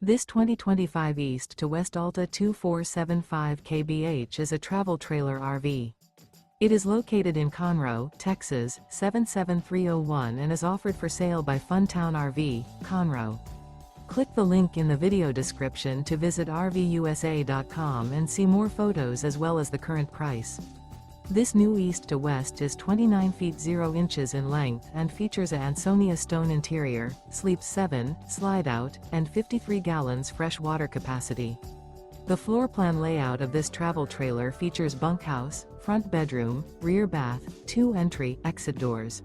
This 2025 East to West Alta 2475 kbh is a travel trailer RV. It is located in Conroe, Texas, 77301 and is offered for sale by Funtown RV, Conroe. Click the link in the video description to visit RVUSA.com and see more photos as well as the current price. This new East to West is 29 feet 0 inches in length and features a ANSONIA Stone interior, sleeps 7, slide-out, and 53 gallons fresh water capacity. The floor plan layout of this travel trailer features bunkhouse, front bedroom, rear bath, 2 entry/exit doors.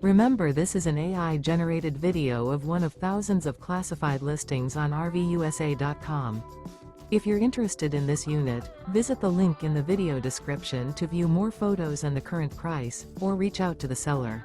Remember, this is an AI-generated video of one of thousands of classified listings on RVUSA.com. If you're interested in this unit, visit the link in the video description to view more photos and the current price, or reach out to the seller.